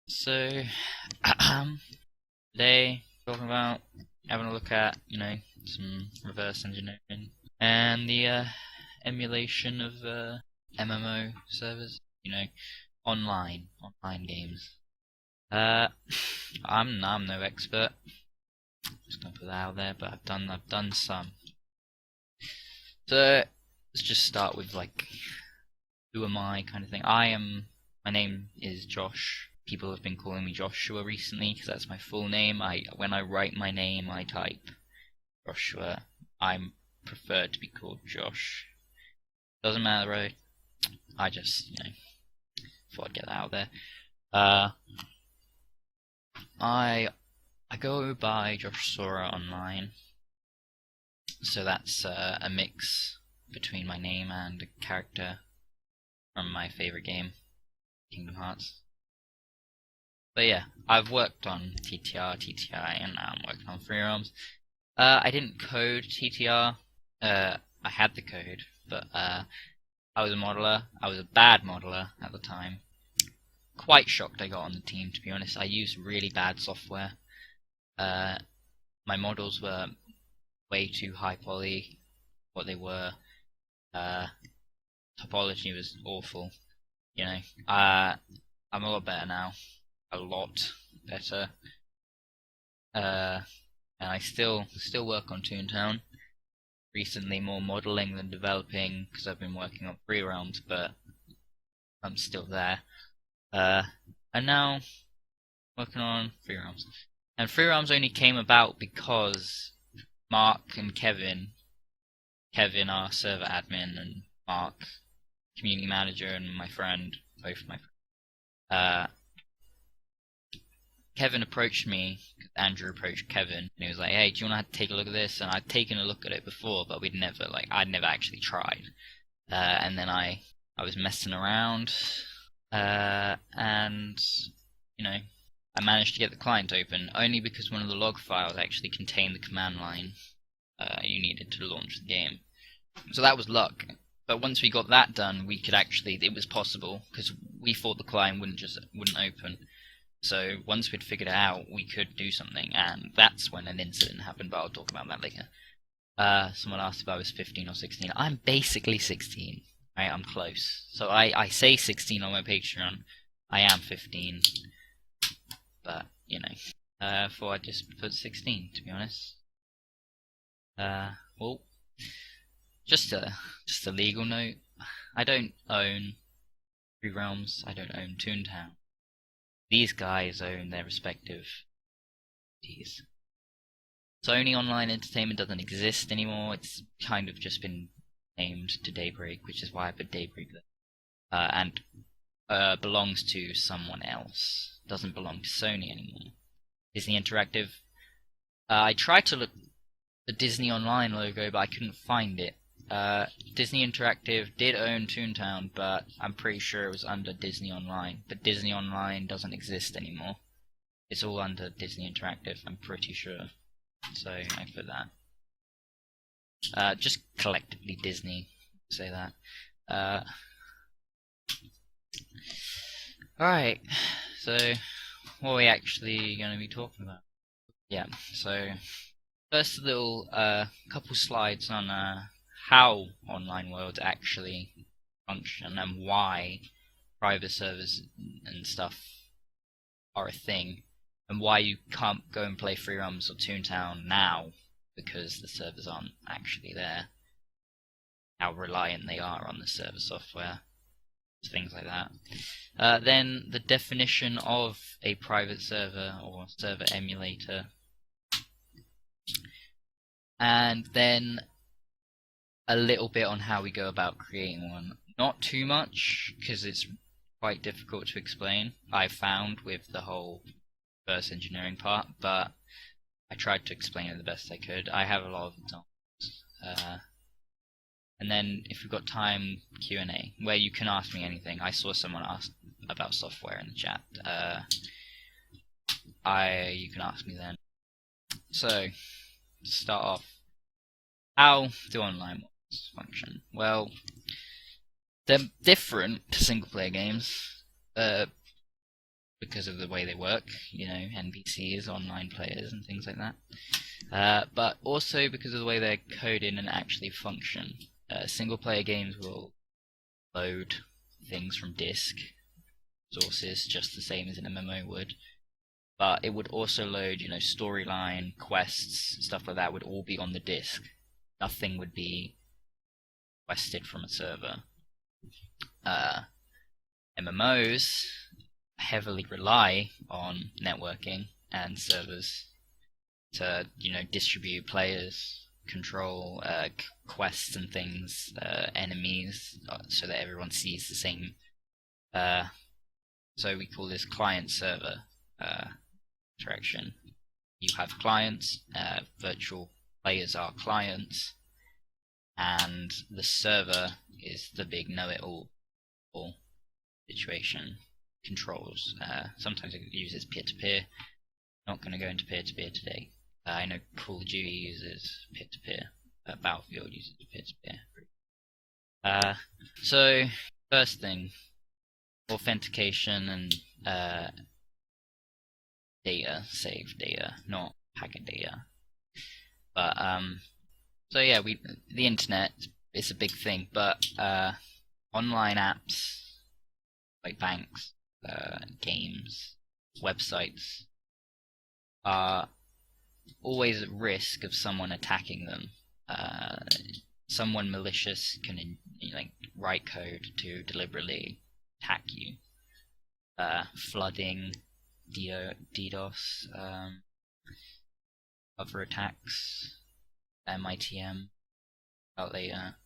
So, today talking about having a look at, some reverse engineering and the emulation of MMO servers, online games. Uh, I'm no expert. Just gonna put that out there, but I've done some. So let's just start with like, who am I kind of thing. My name is Josh. People have been calling me Joshua recently because that's my full name. When I write my name, I type Joshua. I prefer to be called Josh. Doesn't matter, right? I just, thought I'd get that out there. I go by Josh Sora online, so that's a mix between my name and a character from my favorite game, Kingdom Hearts. But yeah, I've worked on TTR, TTI, and now I'm working on Free Roams. I didn't code TTR. I had the code, but I was a modeler. I was a bad modeler at the time. Quite shocked I got on the team, to be honest. I used really bad software. My models were way too high poly. What they were. Topology was awful. I'm a lot better now. A lot better. And I still work on Toontown. Recently more modeling than developing because I've been working on Free Realms, but I'm still there. And now working on Free Realms. And Free Realms only came about because Mark and Kevin, our server admin, and Mark, community manager, and my friend, both my friends, Kevin approached me, Andrew approached Kevin, and he was like, hey, do you want to take a look at this? And I'd taken a look at it before, but I'd never actually tried. And then I was messing around, and, I managed to get the client open, only because one of the log files actually contained the command line you needed to launch the game. So that was luck. But once we got that done, it was possible, because we thought the client wouldn't open. So once we'd figured it out, we could do something, and that's when an incident happened, but I'll talk about that later. Someone asked if I was 15 or 16. I'm basically 16. Right, I'm close. So I say 16 on my Patreon. I am 15. But, I thought I'd just put 16, to be honest. Well, just a legal note. I don't own Free Realms. I don't own Toontown. These guys own their respective entities. Sony Online Entertainment doesn't exist anymore. It's kind of just been named to Daybreak, which is why I put Daybreak there. And belongs to someone else. Doesn't belong to Sony anymore. Disney Interactive. I tried to look at the Disney Online logo, but I couldn't find it. Disney Interactive did own Toontown, but I'm pretty sure it was under Disney Online. But Disney Online doesn't exist anymore. It's all under Disney Interactive, I'm pretty sure. So I put that. Just collectively Disney, say that. Alright, so what are we actually going to be talking about? Yeah, so first a little couple slides on how online worlds actually function and why private servers and stuff are a thing, and why you can't go and play Free Realms or Toontown now because the servers aren't actually there, how reliant they are on the server software, things like that. Then the definition of a private server or server emulator, and then a little bit on how we go about creating one. Not too much, because it's quite difficult to explain, I found, with the whole reverse engineering part, but I tried to explain it the best I could. I have a lot of examples. And then, if we've got time, Q&A, where you can ask me anything. I saw someone ask about software in the chat. You can ask me then. So, to start off, how do online worlds function? Well, they're different to single player games. because of the way they work, NPCs, online players, and things like that. But also because of the way they're coded and actually function. Single-player games will load things from disk sources just the same as an MMO would, but it would also load, storyline, quests, stuff like that would all be on the disk. Nothing would be requested from a server. MMOs heavily rely on networking and servers to, distribute players, control quests and things, enemies, so that everyone sees the same. So we call this client-server interaction. You have clients, virtual players are clients, and the server is the big know-it-all situation. Controls. Sometimes it uses peer-to-peer. Not going to go into peer-to-peer today. I know Call of Duty uses peer-to-peer. Battlefield uses peer-to-peer. So, first thing, authentication and data, saved data, not packet data. But so yeah, the internet is a big thing, but online apps like banks, games, websites are always at risk of someone attacking them. Someone malicious can write code to deliberately attack you. Flooding, DDoS, other attacks, MITM, out later,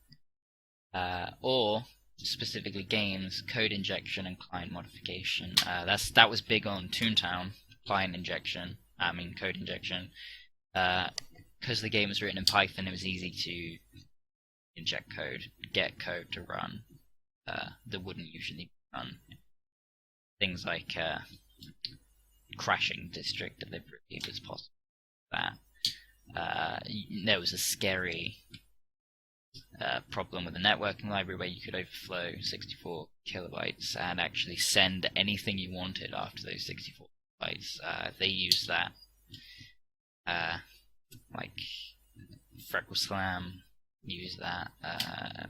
or specifically games, code injection and client modification. That was big on Toontown, code injection. Because the game was written in Python, it was easy to inject code, get code to run that wouldn't usually run. Things like crashing district deliberately was possible. There was a scary problem with the networking library where you could overflow 64 kilobytes and actually send anything you wanted after those 64 bytes. They used that, like Freckle Slam used that,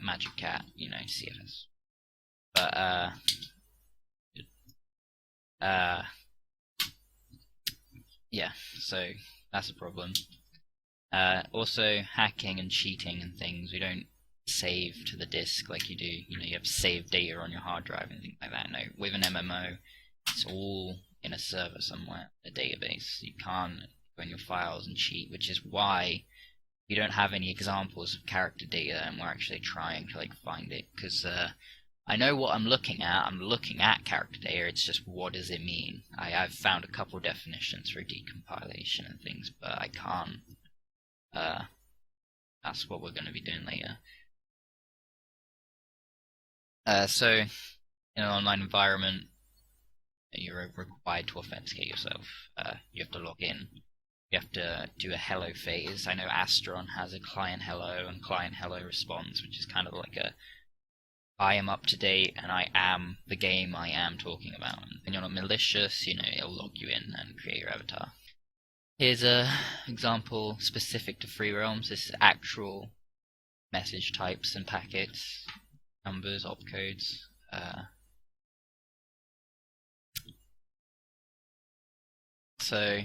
Magic Cat, CFS. But yeah, so that's a problem. Also, hacking and cheating and things. We don't save to the disk like you do. You have saved data on your hard drive and things like that. No, with an MMO, it's all in a server somewhere, a database. You can't go in your files and cheat, which is why we don't have any examples of character data, and we're actually trying to find it, because I know what I'm looking at. I'm looking at character data. It's just, what does it mean? I've found a couple definitions for decompilation and things, but I can't. That's what we're going to be doing later. So, in an online environment, you're required to authenticate yourself. You have to log in. You have to do a hello phase. I know Astron has a client hello and client hello response, which is kind of like a I am up to date and I am the game I am talking about. And you're not malicious, it'll log you in and create your avatar. Here's a example specific to free realms. This is actual message types and packets, numbers, opcodes. So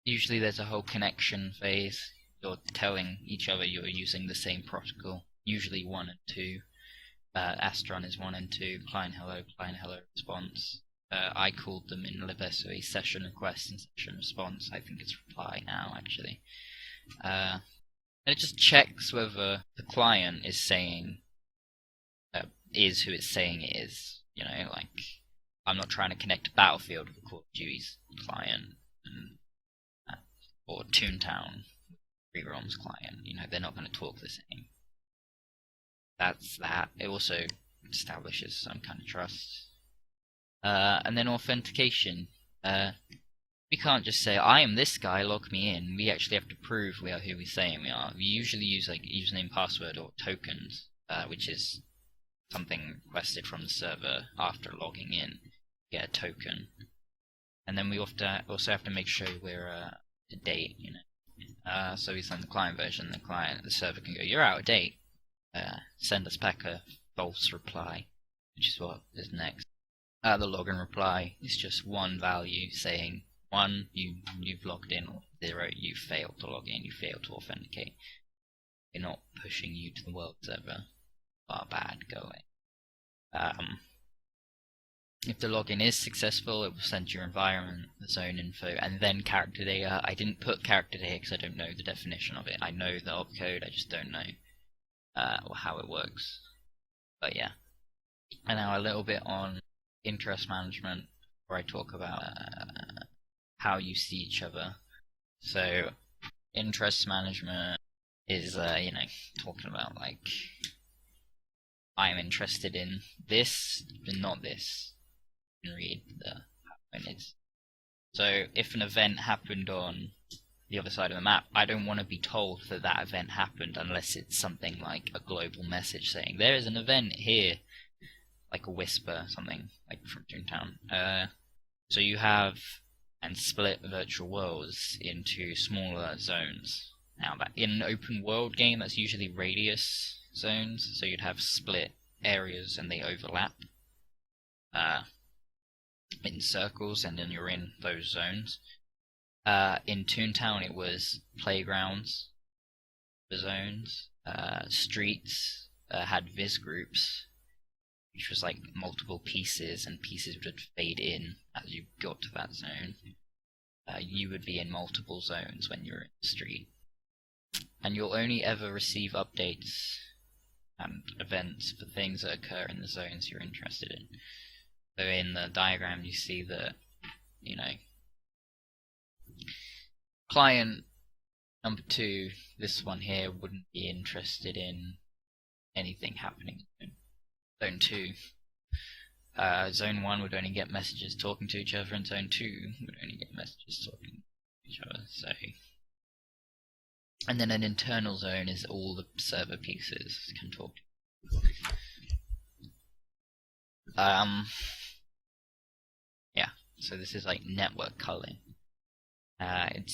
usually there's a whole connection phase. You're telling each other you're using the same protocol, usually 1 and 2. Astron is 1 and 2, client hello response. I called them in libSOE session request and session response. I think it's reply now, actually. And it just checks whether the client is saying, is who it's saying it is. I'm not trying to connect to Battlefield with Call of Duty's client, or Toontown, Free Realms client. They're not going to talk the same. That's that. It also establishes some kind of trust. And then authentication. We can't just say, I am this guy, log me in. We actually have to prove we are who we're saying we are. We usually use username, password, or tokens, which is something requested from the server after logging in. Get a token. And then we also have to make sure we're up to date, you know. So we send the client version, the server can go, you're out of date. Send us back a false reply, which is what is next. The login reply is just one value saying 1, you've logged in, or 0, you failed to log in, you failed to authenticate. We're not pushing you to the world server. Bad, go away. If the login is successful, it will send your environment, the zone info, and then character data. I didn't put character data because I don't know the definition of it. I know the opcode, I just don't know how it works. But yeah. And now a little bit on interest management, where I talk about how you see each other. So interest management is you know, talking about like, I'm interested in this, but not this. You can read how it is. So if an event happened on the other side of the map, I don't want to be told that that event happened unless it's something like a global message saying there is an event here, like a whisper, something like from Toontown. So you have and split virtual worlds into smaller zones. Now, that in an open world game, that's usually radius zones, so you'd have split areas and they overlap in circles, and then you're in those zones. In Toontown, it was playgrounds for zones. Streets had viz groups, which was like multiple pieces, and pieces would fade in as you got to that zone. You would be in multiple zones when you're in the street. And you'll only ever receive updates and events for things that occur in the zones you're interested in. So in the diagram you see that, you know, client number 2, this one here, wouldn't be interested in anything happening in zone 2. Zone 1 would only get messages talking to each other, and zone 2 would only get messages talking to each other. So, and then an internal zone is all the server pieces can talk to. Yeah, so this is like network culling. And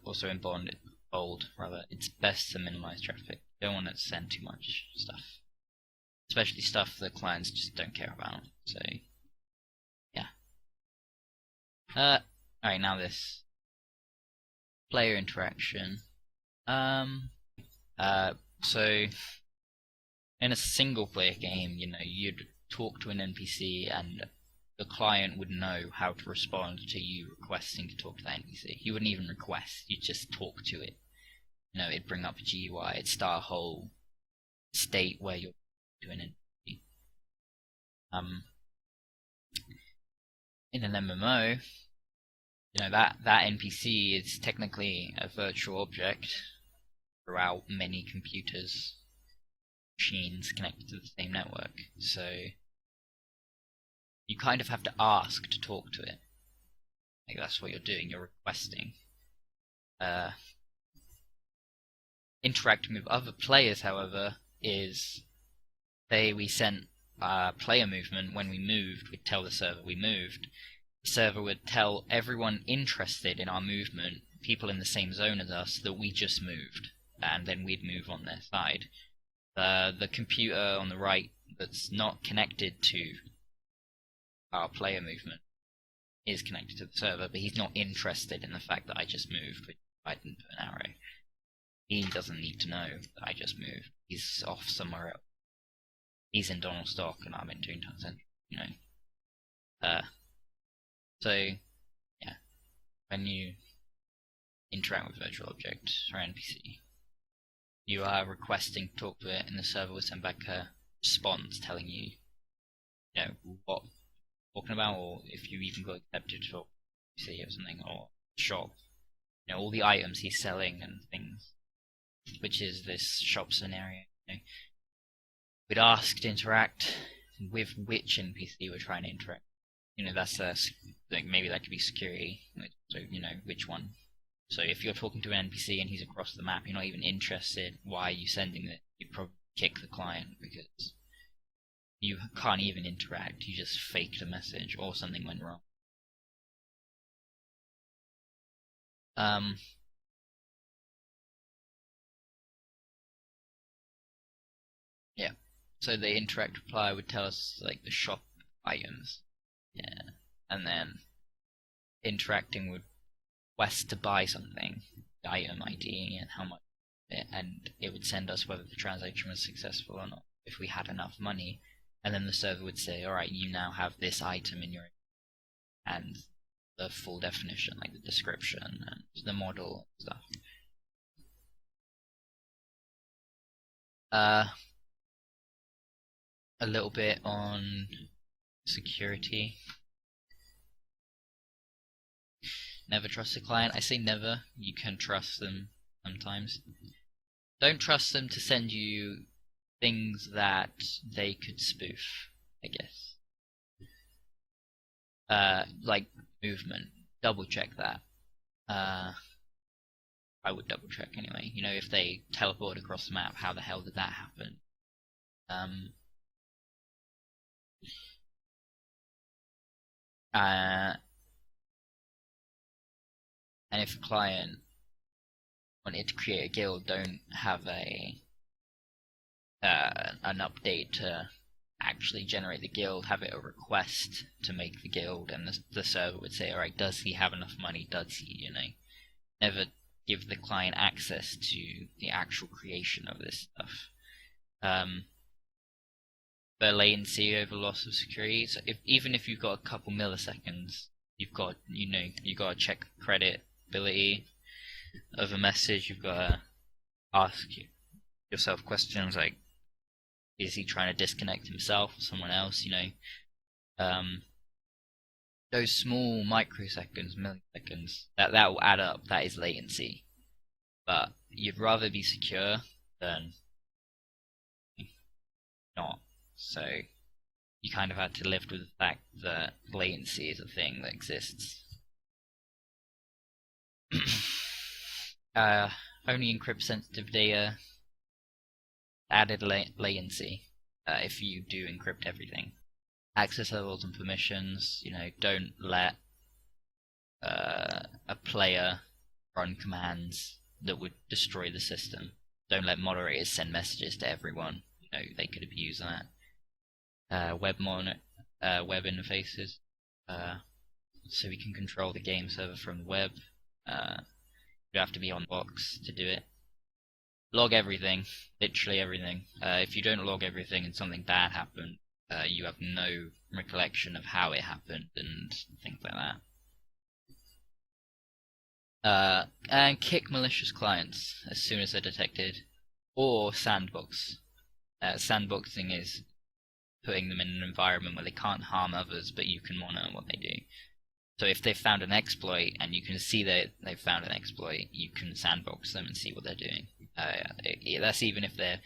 also in bold, rather, it's best to minimize traffic. You don't want to send too much stuff, especially stuff that clients just don't care about. So, yeah. Alright, now this player interaction. So in a single player game, you know, you'd talk to an NPC and the client would know how to respond to you requesting to talk to that NPC. You wouldn't even request, you'd just talk to it. You know, it'd bring up a GUI, it'd start a whole state where you're to an NPC. In an MMO, you know, that NPC is technically a virtual object throughout many computers, machines connected to the same network. So you kind of have to ask to talk to it. Like, that's what you're doing, you're requesting. Interacting with other players, however, is, say we sent player movement when we moved, we'd tell the server we moved. The server would tell everyone interested in our movement, people in the same zone as us, that we just moved, and then we'd move on their side. The computer on the right that's not connected to our player movement is connected to the server, but he's not interested in the fact that I just moved, which I didn't put an arrow. He doesn't need to know that I just moved. He's off somewhere else. He's in Donald Stock and I'm in Toontown Central, you know. So, yeah, when you interact with virtual object or NPC, you are requesting to talk to it, and the server will send back a response telling you, you know, what you're talking about, or if you even got accepted for NPC or something, or shop, you know, all the items he's selling and things, which is this shop scenario. You know, we'd ask to interact with which NPC we're trying to interact. You know, that's like, maybe that could be security. So, you know, which one. So if you're talking to an NPC and he's across the map, you're not even interested, why are you sending it? You probably kick the client because you can't even interact, you just faked a message or something went wrong. Yeah. So the interact reply would tell us like the shop items. Yeah. And then interacting would request to buy something, the item ID and how much, and it would send us whether the transaction was successful or not if we had enough money. And then the server would say, alright, you now have this item in your, and the full definition, like the description and the model and stuff. A little bit on security. Never trust a client. I say never. You can trust them sometimes. Don't trust them to send you things that they could spoof, I guess. Like movement. Double check that. I would double check anyway. You know, if they teleport across the map, how the hell did that happen? And if a client wanted to create a guild, don't have an update to actually generate the guild, have it a request to make the guild, and the server would say, alright, does he have enough money, does he, you know. Never give the client access to the actual creation of this stuff. For latency over loss of security, so even if you've got a couple milliseconds, you've got, you know, you've got to check creditability of a message. You've got to ask yourself questions like, is he trying to disconnect himself or someone else? You know, those small microseconds, milliseconds, that will add up. That is latency. But you'd rather be secure than not. So you kind of had to live with the fact that latency is a thing that exists. Only encrypt sensitive data. Added latency if you do encrypt everything. Access levels and permissions. You know, don't let a player run commands that would destroy the system. Don't let moderators send messages to everyone. You know, they could abuse that. Web interfaces, so we can control the game server from the web. You have to be on box to do it. Log everything, literally everything. If you don't log everything and something bad happened, you have no recollection of how it happened and things like that. And kick malicious clients as soon as they're detected, or sandbox. Sandboxing is putting them in an environment where they can't harm others, but you can monitor what they do. So if they've found an exploit and you can see that they've found an exploit, you can sandbox them and see what they're doing. That's even if they're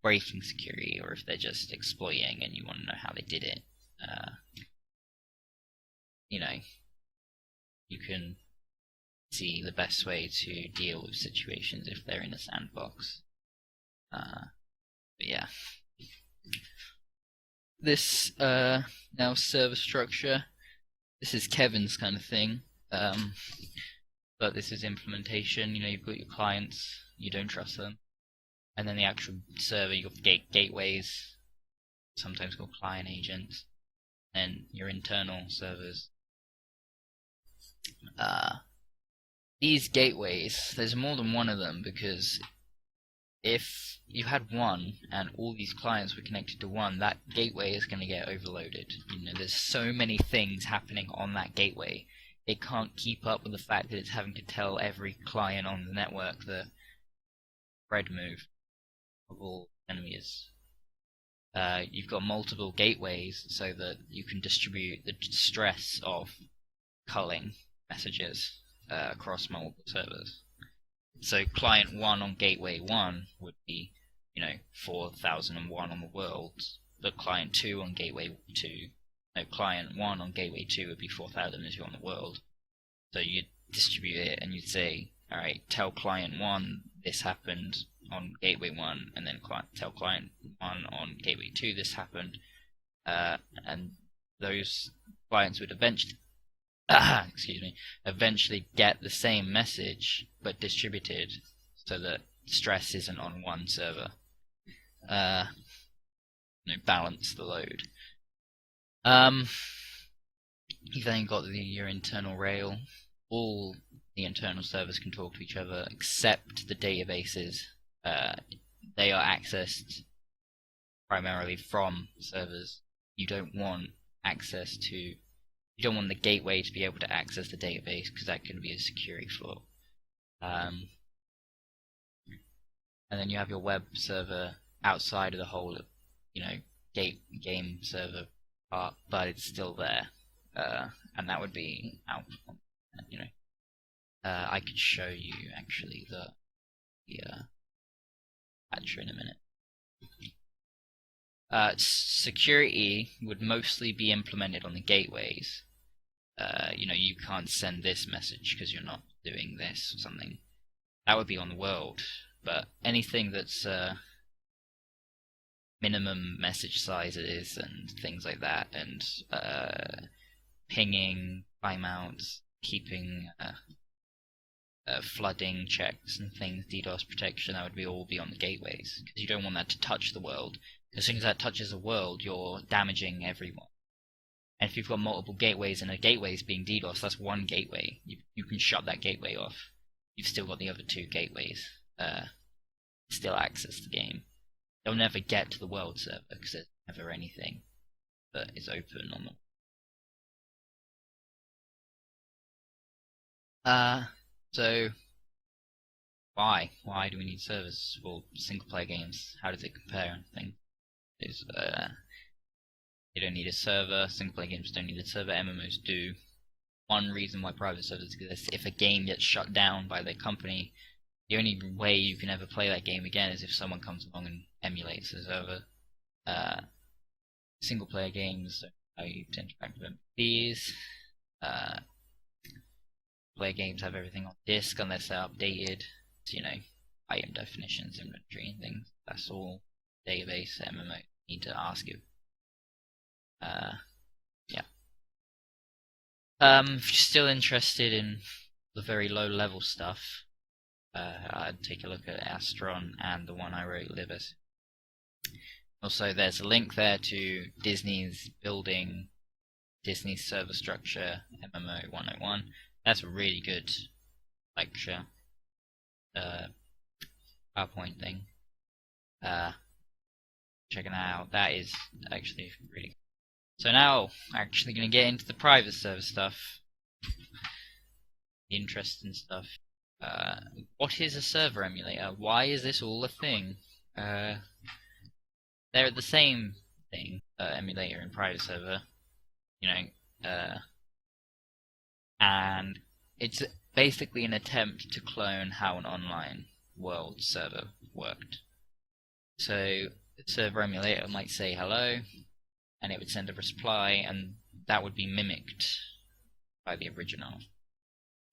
breaking security or if they're just exploiting and you want to know how they did it. You know, you can see the best way to deal with situations if they're in a sandbox. But yeah. This now server structure. This is Kevin's kind of thing, but this is implementation. You know, you've got your clients, you don't trust them, and then the actual server. You've got gateways, sometimes called client agents, and your internal servers. These gateways, there's more than one of them because if you had one and all these clients were connected to one, that gateway is going to get overloaded. You know, there's so many things happening on that gateway. It can't keep up with the fact that it's having to tell every client on the network the thread move of all enemies. You've got multiple gateways so that you can distribute the stress of culling messages across multiple servers. So client 1 on gateway 1 would be, you know, 4001 on the world, but client 2 on gateway 2, no, client 1 on gateway 2 would be 4002 on the world. So you'd distribute it and you'd say, alright, tell client 1 this happened on gateway 1, and then tell client 1 on gateway 2 this happened, and those clients would eventually excuse me, eventually get the same message but distributed so that stress isn't on one server. Balance the load. You've then got your internal rail. All the internal servers can talk to each other except the databases. They are accessed primarily from servers. You don't want the gateway to be able to access the database because that could be a security flaw. And then you have your web server outside of the whole, game server part, but it's still there, and that would be out. I could show you actually the patcher in a minute. Security would mostly be implemented on the gateways. You can't send this message because you're not doing this or something. That would be on the world, but anything that's minimum message sizes and things like that, and pinging, timeouts, keeping flooding checks and things, DDoS protection, that would all be on the gateways, because you don't want that to touch the world. As soon as that touches the world, you're damaging everyone. And if you've got multiple gateways and a gateway is being DDoS, that's one gateway. You can shut that gateway off. You've still got the other two gateways. Still access the game. They'll never get to the world server because there's never anything that is open on them. So why do we need servers for single player games? How does it compare and things? You don't need a server. Single player games don't need a server. MMOs do. One reason why private servers exist: if a game gets shut down by their company, the only way you can ever play that game again is if someone comes along and emulates the server. Single player games don't allow you to interact with NPCs. Player games have everything on disk unless they're updated. So, item definitions, inventory, and things. That's all database MMO need to ask you. Yeah. If you're still interested in the very low level stuff, I'd take a look at Astron and the one I wrote, Libus. Also, there's a link there to Disney's building Disney's server structure, MMO 101. That's a really good lecture, PowerPoint thing. Checking out. That is actually really good. So now, actually going to get into the private server stuff, the interesting stuff. What is a server emulator? Why is this all a thing? They're the same thing, emulator and private server, and it's basically an attempt to clone how an online world server worked. So the server emulator might say hello, and it would send a reply, and that would be mimicked by the original.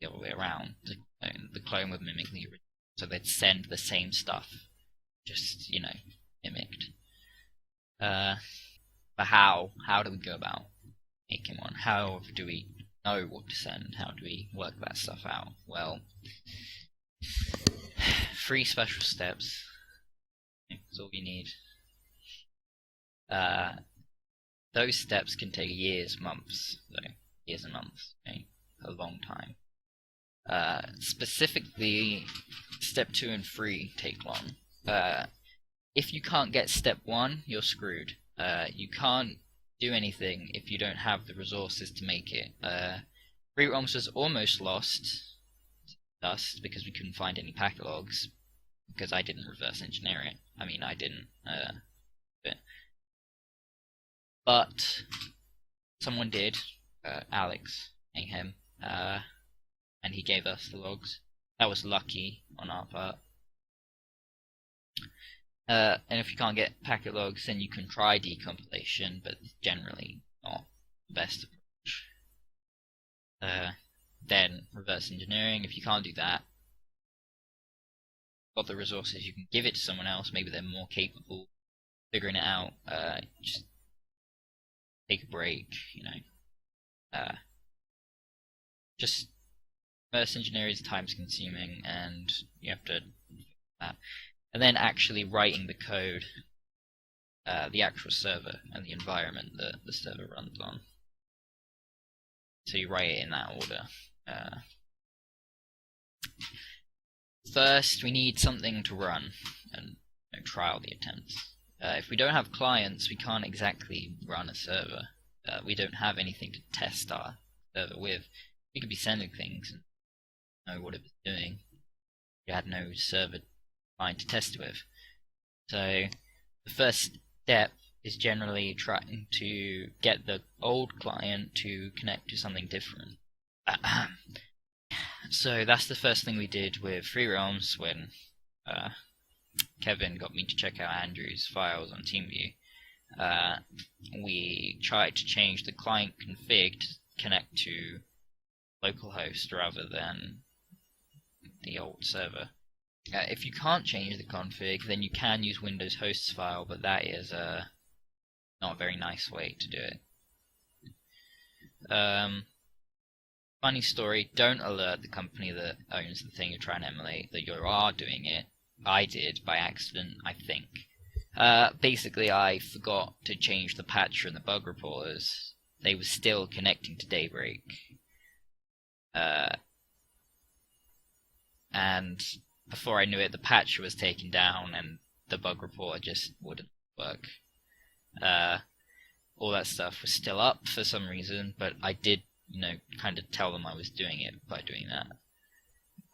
The other way around. The clone would mimic the original. So they'd send the same stuff, just, mimicked. But how do we go about making one? How do we know what to send? How do we work that stuff out? Well, 3 special steps. That's all you need. Those steps can take years, months, though. Years and months, a long time. Specifically, step 2 and 3 take long. If you can't get step 1, you're screwed. You can't do anything if you don't have the resources to make it. Root ROMs was almost lost to dust because we couldn't find any packet logs, because I didn't reverse engineer it. I didn't. But someone did, Alex Mayhem, and he gave us the logs. That was lucky on our part. And if you can't get packet logs, then you can try decompilation, but generally not the best approach. Then reverse engineering. If you can't do that, got the resources, you can give it to someone else. Maybe they're more capable figuring it out. Just take a break, just reverse engineer is time consuming, and you have to that. And then actually writing the code, the actual server and the environment that the server runs on. So you write it in that order. First, we need something to run and trial the attempts. If we don't have clients, we can't exactly run a server. We don't have anything to test our server with. We could be sending things and know what it was doing. We had no server client to test it with. So the first step is generally trying to get the old client to connect to something different. So that's the first thing we did with Free Realms when Kevin got me to check out Andrew's files on TeamView. We tried to change the client config to connect to localhost rather than the old server. If you can't change the config, then you can use Windows hosts file, but that is not a very nice way to do it. Funny story, don't alert the company that owns the thing you're trying to emulate that you are doing it. I did by accident, I think. Basically, I forgot to change the patcher and the bug reporters. They were still connecting to Daybreak. And before I knew it, the patcher was taken down and the bug reporter just wouldn't work. All that stuff was still up for some reason, but I did, kind of tell them I was doing it by doing that.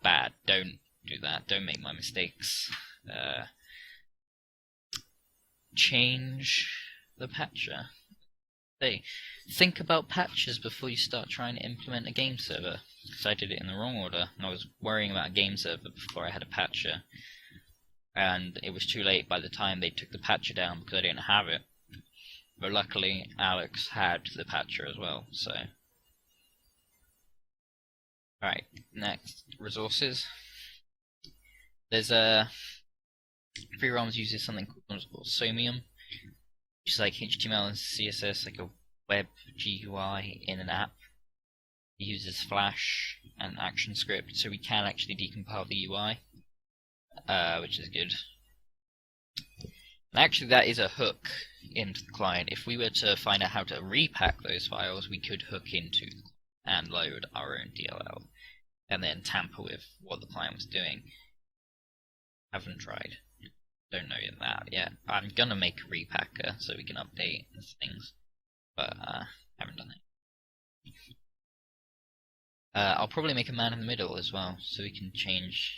Bad. Don't do that. Don't make my mistakes. Change the patcher. Hey, think about patches before you start trying to implement a game server. Because I did it in the wrong order, and I was worrying about a game server before I had a patcher. And it was too late by the time they took the patcher down because I didn't have it. But luckily, Alex had the patcher as well, so... Alright, next, resources. There's Free Realms uses something called Somium, which is like HTML and CSS, like a web GUI in an app. It uses Flash and ActionScript, so we can actually decompile the UI, which is good. And actually, that is a hook into the client. If we were to find out how to repack those files, we could hook into and load our own DLL, and then tamper with what the client was doing. Haven't tried. Don't know that yet. I'm gonna make a repacker so we can update things, but haven't done it. I'll probably make a man in the middle as well, so we can change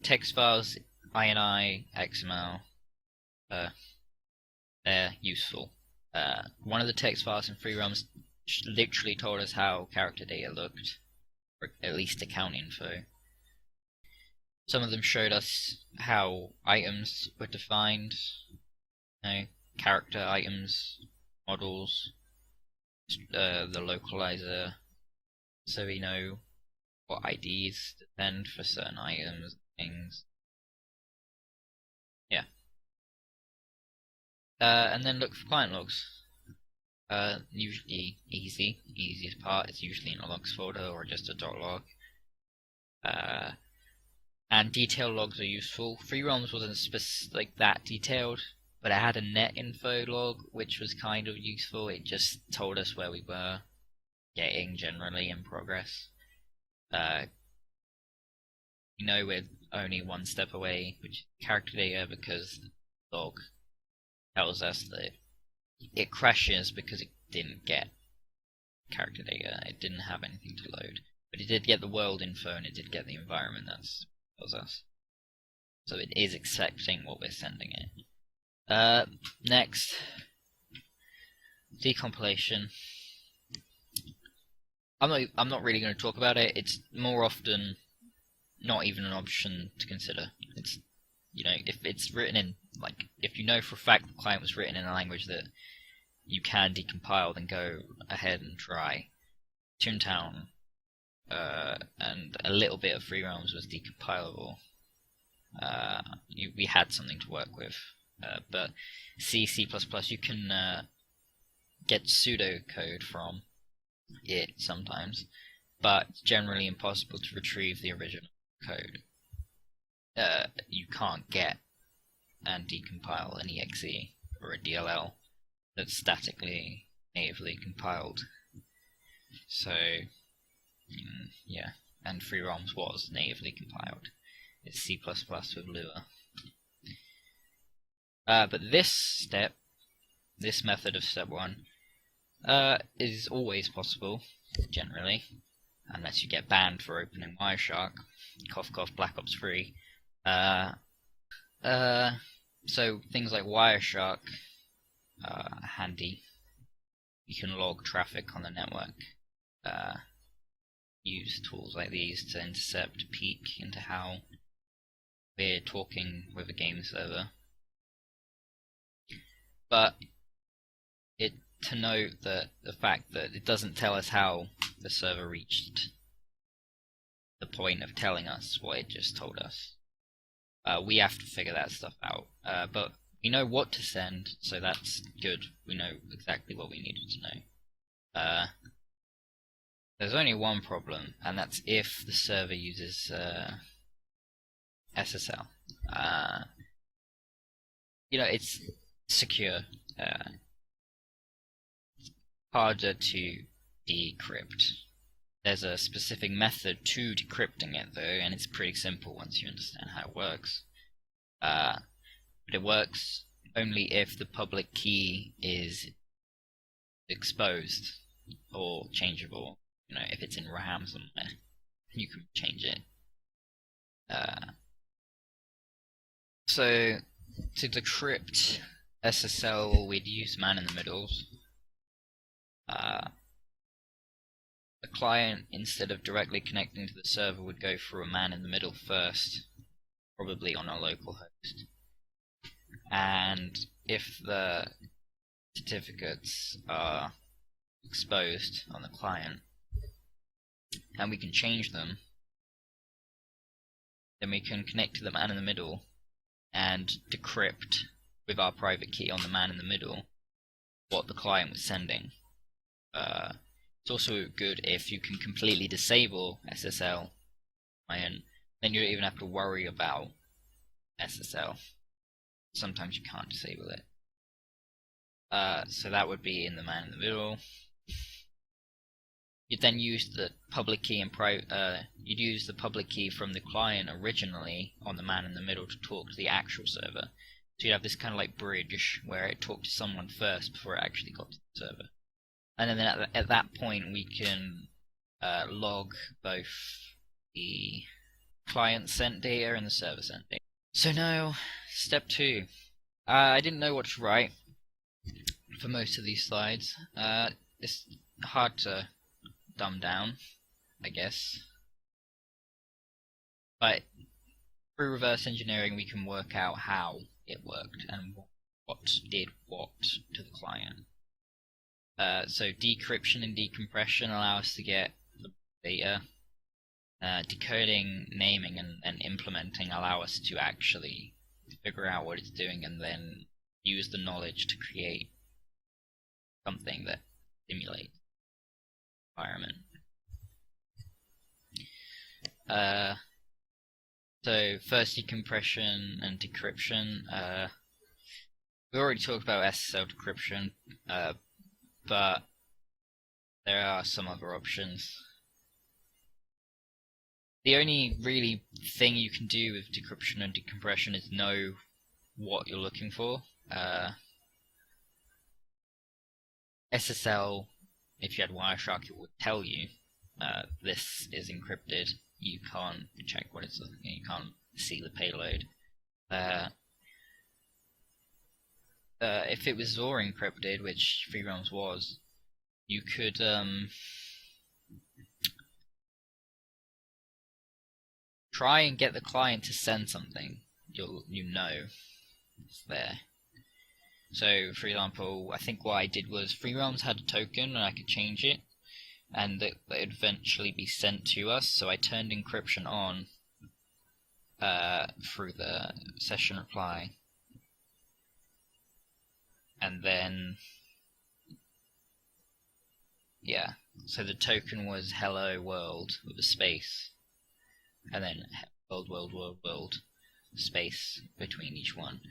text files, INI, XML. They're useful. One of the text files in Free Realms literally told us how character data looked, or at least account info. Some of them showed us how items were defined, character items, models, the localizer, so we know what IDs to send for certain items and things. Yeah. And then look for client logs. Usually easiest part is usually in a logs folder or just a .log. And detail logs are useful. Free Realms wasn't like that detailed, but it had a net info log, which was kind of useful. It just told us where we were getting generally in progress. We know we're only one step away, which is character data, because the log tells us that it crashes because it didn't get character data. It didn't have anything to load, but it did get the world info and it did get the environment. That's tells us. So it is accepting what we're sending it. Next, decompilation. I'm not really going to talk about it. It's more often not even an option to consider. It's if it's written in if you know for a fact the client was written in a language that you can decompile, then go ahead and try. Toontown and a little bit of Free Realms was decompilable. We had something to work with, but C++ you can get pseudocode from, it sometimes, but generally impossible to retrieve the original code. You can't get and decompile an exe or a DLL that's statically natively compiled. So, yeah, and FreeROMs was natively compiled. It's C++ with Lua. But this step, this method of step 1, is always possible, generally, unless you get banned for opening Wireshark. Cough cough, Black Ops 3. So things like Wireshark are handy. You can log traffic on the network. Use tools like these to intercept, peek into how we're talking with a game server. But to note that the fact that it doesn't tell us how the server reached the point of telling us what it just told us. We have to figure that stuff out. But we know what to send, so that's good. We know exactly what we needed to know. There's only one problem, and that's if the server uses SSL. It's secure. Harder to decrypt. There's a specific method to decrypting it, though, and it's pretty simple once you understand how it works. But it works only if the public key is exposed or changeable. If it's in RAM somewhere, you can change it. So, to decrypt SSL, we'd use man-in-the-middles. The client, instead of directly connecting to the server, would go through a man-in-the-middle first, probably on a local host. And if the certificates are exposed on the client, and we can change them, then we can connect to the man-in-the-middle and decrypt with our private key on the man-in-the-middle what the client was sending. It's also good if you can completely disable SSL, and then you don't even have to worry about SSL. Sometimes you can't disable it. So that would be in the man-in-the-middle. You'd then use the public key and you'd use the public key from the client originally on the man-in-the-middle to talk to the actual server. So you'd have this kind of like bridge where it talked to someone first before it actually got to the server. And then at that point we can log both the client sent data and the server sent data. So now, step 2. I didn't know what to write for most of these slides. It's hard to dumb down, I guess. But through reverse engineering we can work out how it worked and what did what to the client. So decryption and decompression allow us to get the data. Decoding, naming, and implementing allow us to actually figure out what it's doing and then use the knowledge to create something that simulates the environment. So first, decompression and decryption. We already talked about SSL decryption, but there are some other options. The only really thing you can do with decryption and decompression is know what you're looking for. SSL, if you had Wireshark, it would tell you this is encrypted. You can't check what it's looking at. You can't see the payload. If it was Zor encrypted, which FreeROMs was, you could try and get the client to send something. You know it's there. So, for example, I think what I did was FreeROMs had a token and I could change it, and it would eventually be sent to us. So I turned encryption on through the session reply, and then So the token was hello world with a space, and then world, space between each one.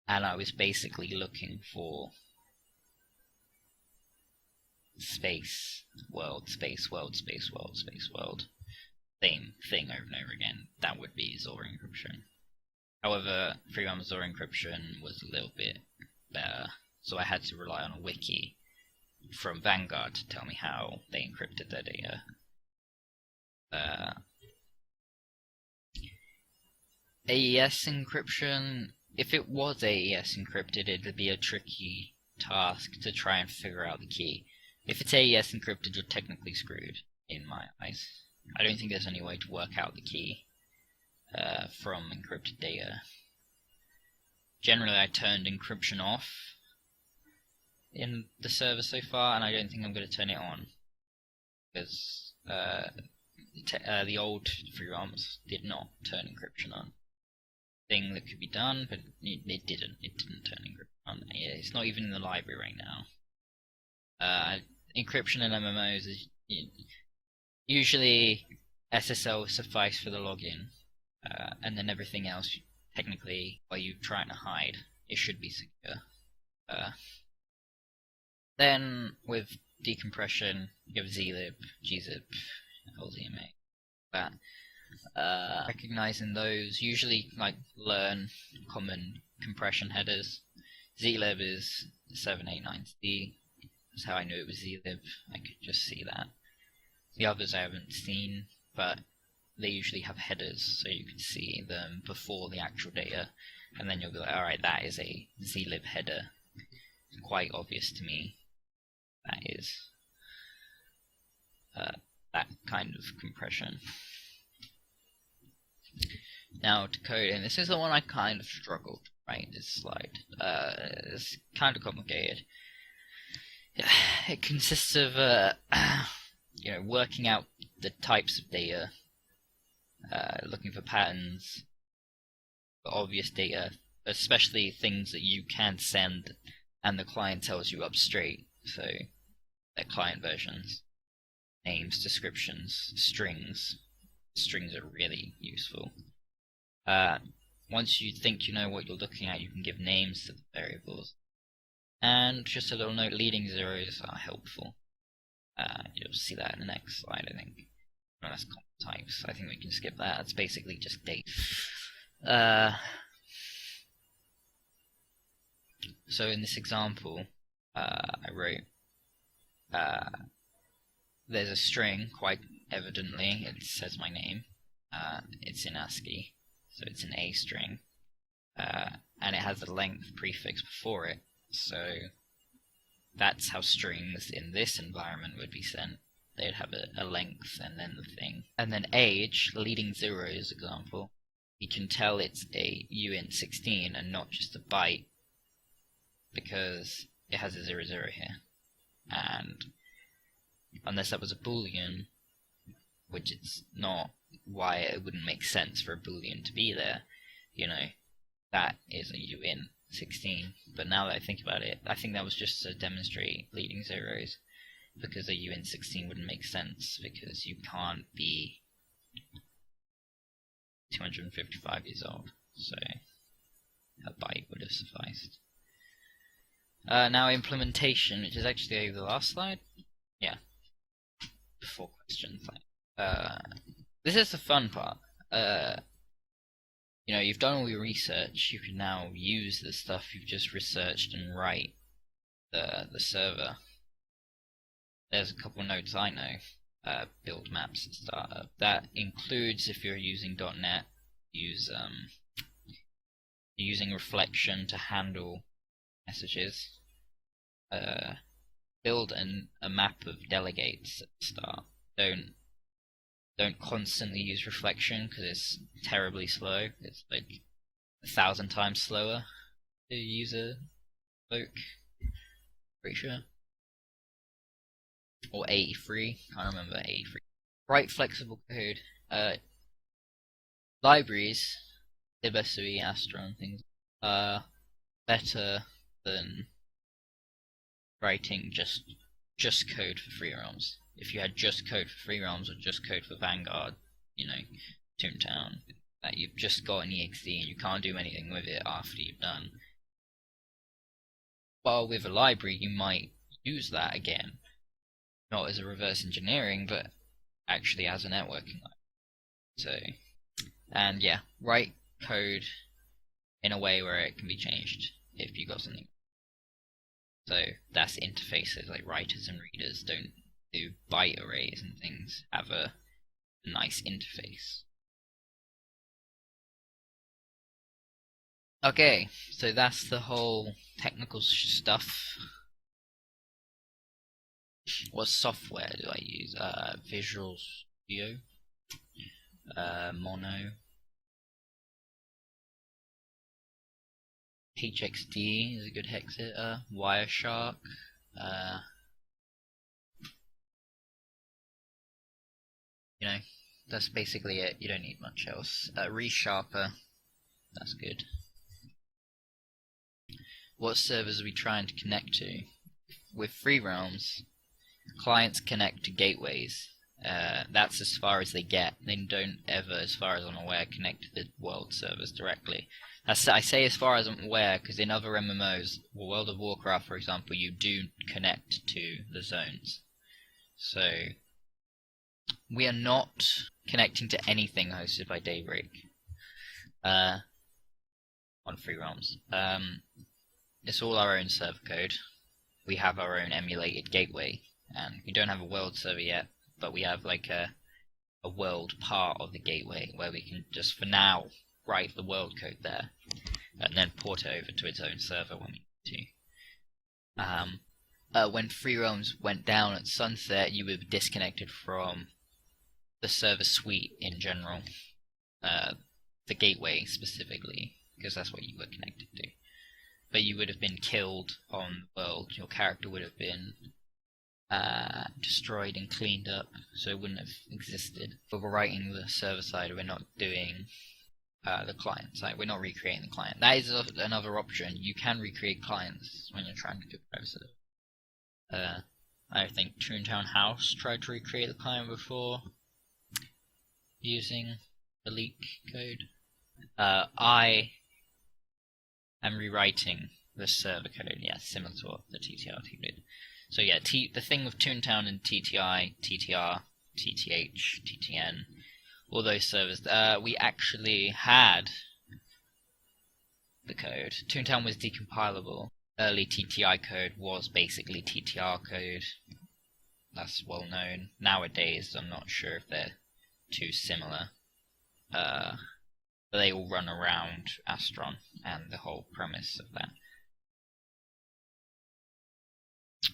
And I was basically looking for space, world, space, world, space, world, space, world. Same thing over and over again. That would be Zora encryption. However, free-round Zora encryption was a little bit better, so I had to rely on a wiki from Vanguard to tell me how they encrypted their data. AES encryption, if it was AES encrypted, it would be a tricky task to try and figure out the key. If it's AES encrypted, you're technically screwed, in my eyes. I don't think there's any way to work out the key from encrypted data. Generally, I turned encryption off in the server so far, and I don't think I'm going to turn it on, because the old free ROMs did not turn encryption on. Thing that could be done, but it didn't. It didn't turn encryption on. It's not even in the library right now. Encryption in MMOs is usually SSL suffice for the login, and then everything else, technically, while you're trying to hide, it should be secure. Then with decompression, you have zlib, gzip, lzma. That recognizing those, usually like learn common compression headers. Zlib is 789C. That's how I knew it was zlib. I could just see that. The others I haven't seen, but they usually have headers, so you can see them before the actual data, and then you'll be like, alright, that is a zlib header. It's quite obvious to me that is that kind of compression. Now to code, and this is the one I kind of struggled to write this slide. It's kind of complicated. It consists of working out the types of data, looking for patterns, for obvious data, especially things that you can send and the client tells you up straight, so their client versions, names, descriptions, strings. Strings are really useful. Once you think you know what you're looking at, you can give names to the variables. And just a little note, leading zeros are helpful. You'll see that in the next slide, I think. No, that's comp types. I think we can skip that. It's basically just date. So in this example, I wrote, there's a string, quite evidently, it says my name. It's in ASCII, so it's an A string. And it has a length prefix before it, so that's how strings in this environment would be sent. They'd have a length and then the thing. And then age, leading zeros example, you can tell it's a uint16 and not just a byte, because it has a 00 here. And unless that was a boolean, which it's not, why it wouldn't make sense for a boolean to be there, that is a uint16. But now that I think about it, I think that was just to demonstrate leading zeros, because a uint16 wouldn't make sense, because you can't be 255 years old, so a byte would have sufficed. Now implementation, which is actually over the last slide. Yeah, before questions. This is the fun part. You've done all your research. You can now use the stuff you've just researched and write the server. There's a couple notes I know. Build maps and startup. That includes, if you're using .NET, using reflection to handle messages. Build a map of delegates at the start. Don't constantly use reflection, because it's terribly slow. It's like 1,000 times slower to use a cloak. Pretty sure. Or 83. Can't remember 83. Write flexible code. Libraries, libsui, Astra, things are better than writing just code for free ROMs. if you had just code for Free Realms or just code for Vanguard, you know, Toontown, that you've just got an exe and you can't do anything with it after you've done. While with a library, you might use that again, not as a reverse engineering, but actually as a networking library. So, and yeah, write code in a way where it can be changed if you got something. So that's interfaces, like writers and readers don't do byte arrays and things, have a nice interface. Okay, so that's the whole technical stuff. What software do I use? Visual Studio, Mono, HXD is a good hex editor, Wireshark, you know, that's basically it. You don't need much else. Resharper, that's good. What servers are we trying to connect to? With Free Realms, clients connect to gateways. That's as far as they get. They don't ever, as far as I'm aware, connect to the world servers directly. I say as far as I'm aware because in other MMOs, World of Warcraft for example, you do connect to the zones. So we are not connecting to anything hosted by Daybreak on Free Realms. It's all our own server code. We have our own emulated gateway, and we don't have a world server yet, but we have like a world part of the gateway where we can just for now write the world code there and then port it over to its own server when we need to. When Free Realms went down at sunset, you were disconnected from the server suite in general, the gateway specifically, because that's what you were connected to. But you would have been killed on the world. Your character would have been destroyed and cleaned up, so it wouldn't have existed. But we're writing the server side, we're not doing the client side. We're not recreating the client. That is another option. You can recreate clients when you're trying to do private server. I think Toontown House tried to recreate the client before using the leak code. I am rewriting the server code, yeah, similar to what the TTR team did. So yeah, the thing with Toontown and TTI, TTR, TTH, TTN, all those servers, we actually had the code. Toontown was decompilable. Early TTI code was basically TTR code. That's well known. Nowadays, I'm not sure if they're too similar. But they all run around Astron and the whole premise of that.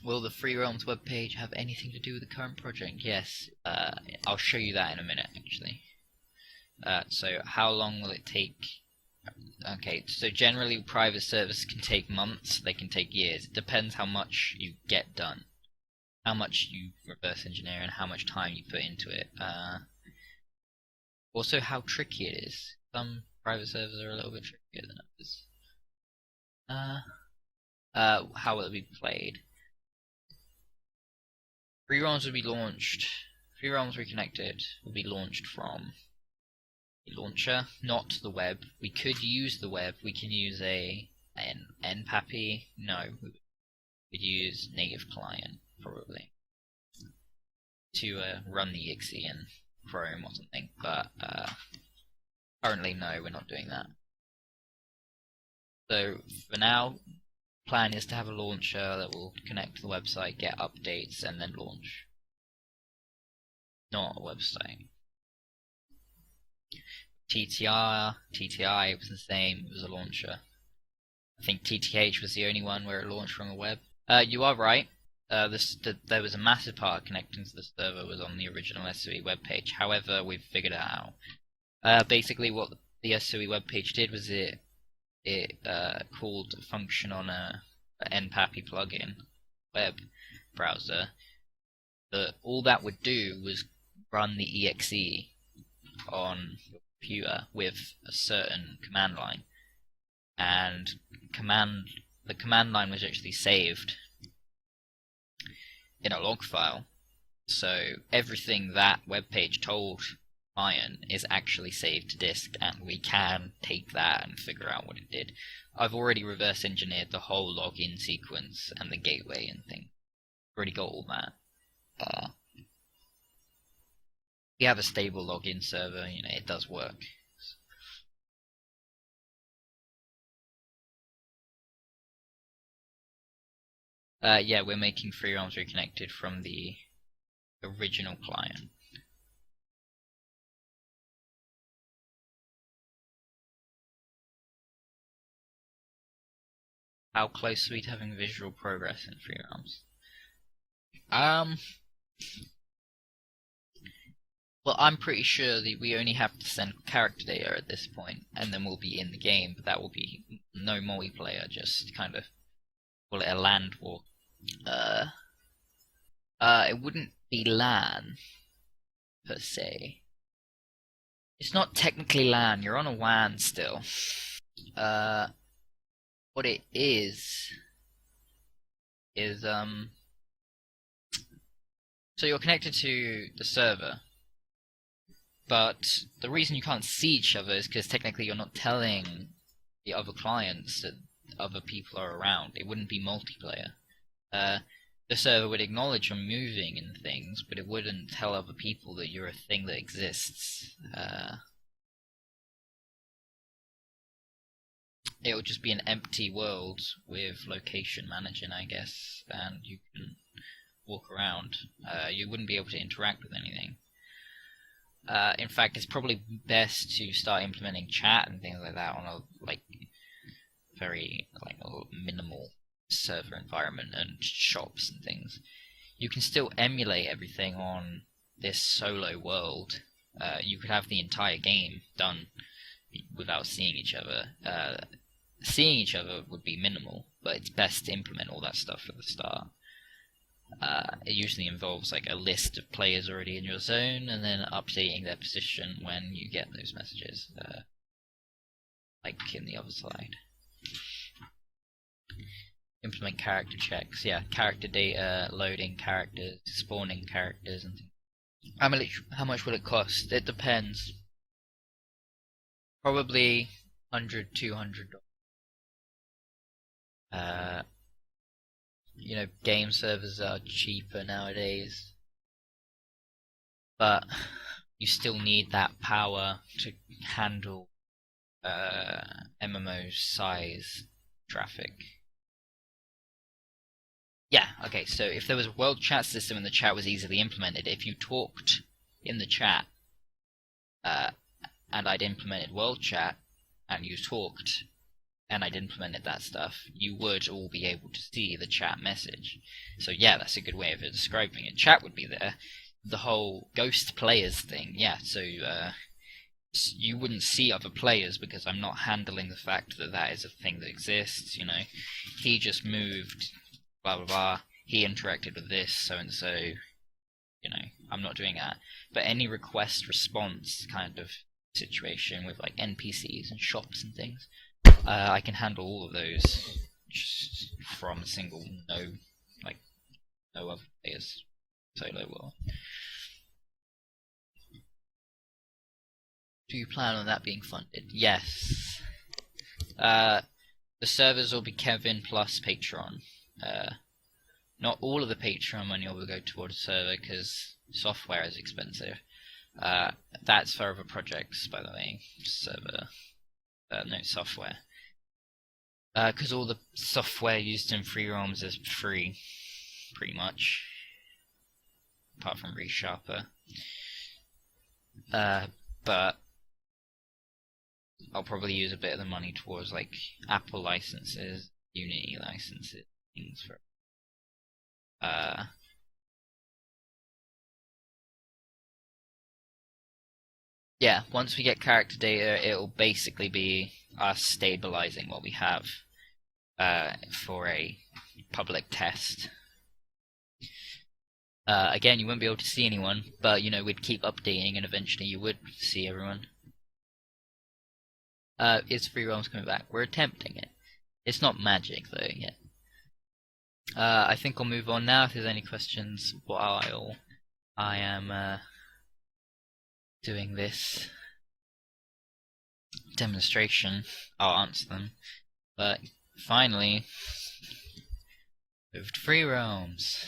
Will the Free Realms webpage have anything to do with the current project? Yes. I'll show you that in a minute, actually. So how long will it take? Okay, so generally private servers can take months, they can take years. It depends how much you get done. How much you reverse engineer and how much time you put into it. Also how tricky it is. Some private servers are a little bit trickier than others. How will it be played? Free Realms will be launched. Free Realms Reconnected will be launched from a launcher, not the web. We could use the web. We can use an NPAPI. No, we would use native client probably to run the exe in Chrome or something. But currently, no, we're not doing that. So for now, plan is to have a launcher that will connect to the website, get updates, and then launch. Not a website. TTI was the same, it was a launcher. I think TTH was the only one where it launched from a web. You are right. There was a massive part connecting to the server was on the original SOE webpage. However, we've figured it out. Basically, what the SOE webpage did was it called a function on a NPAPI plugin web browser. But all that would do was run the exe on your computer with a certain command line, and the command line was actually saved in a log file. So everything that web page told client is actually saved to disk, and we can take that and figure out what it did. I've already reverse engineered the whole login sequence and the gateway and things. Already got all that. We have a stable login server, it does work. Yeah, we're making free roams reconnected from the original client. How close are we to having visual progress in free roams? Well, I'm pretty sure that we only have to send character data at this point, and then we'll be in the game, but that will be no multiplayer, just kind of call it a land war. It wouldn't be LAN, per se. It's not technically LAN, you're on a WAN still. What it is, so you're connected to the server, but the reason you can't see each other is because technically you're not telling the other clients that other people are around. It wouldn't be multiplayer. The server would acknowledge you're moving and things, but it wouldn't tell other people that you're a thing that exists. It would just be an empty world with location managing, I guess, and you can walk around. You wouldn't be able to interact with anything. In fact, it's probably best to start implementing chat and things like that on a very minimal server environment and shops and things. You can still emulate everything on this solo world. You could have the entire game done without seeing each other. Seeing each other would be minimal, but it's best to implement all that stuff at the start. It usually involves a list of players already in your zone, and then updating their position when you get those messages, like in the other slide. Implement character checks, yeah, character data, loading characters, spawning characters, and things. How much will it cost? It depends. Probably $100, $200. Game servers are cheaper nowadays, but you still need that power to handle MMO size traffic. Yeah, okay, so if there was a world chat system and the chat was easily implemented, if you talked in the chat, and I'd implemented world chat, and you talked, and I'd implemented that stuff, you would all be able to see the chat message. So yeah, that's a good way of describing it. Chat would be there. The whole ghost players thing, yeah, so you wouldn't see other players because I'm not handling the fact that that is a thing that exists, He just moved, blah blah blah, he interacted with this, so and so, I'm not doing that. But any request response kind of situation with NPCs and shops and things, I can handle all of those just from a single no other players solo world. Do you plan on that being funded? Yes. The servers will be Kevin plus Patreon. Not all of the Patreon money will go towards the server because software is expensive. That's for other projects, by the way. Server, no software. Because all the software used in free roams is free, pretty much, apart from ReSharper. But I'll probably use a bit of the money towards Apple licenses, Unity licenses, things for. Yeah, once we get character data, it'll basically be us stabilizing what we have for a public test. Again, you wouldn't be able to see anyone, but we'd keep updating, and eventually you would see everyone. Is free roams coming back? We're attempting it. It's not magic though yet. I think I'll move on now. If there's any questions, while I am doing this demonstration, I'll answer them. But finally, moved 3 realms.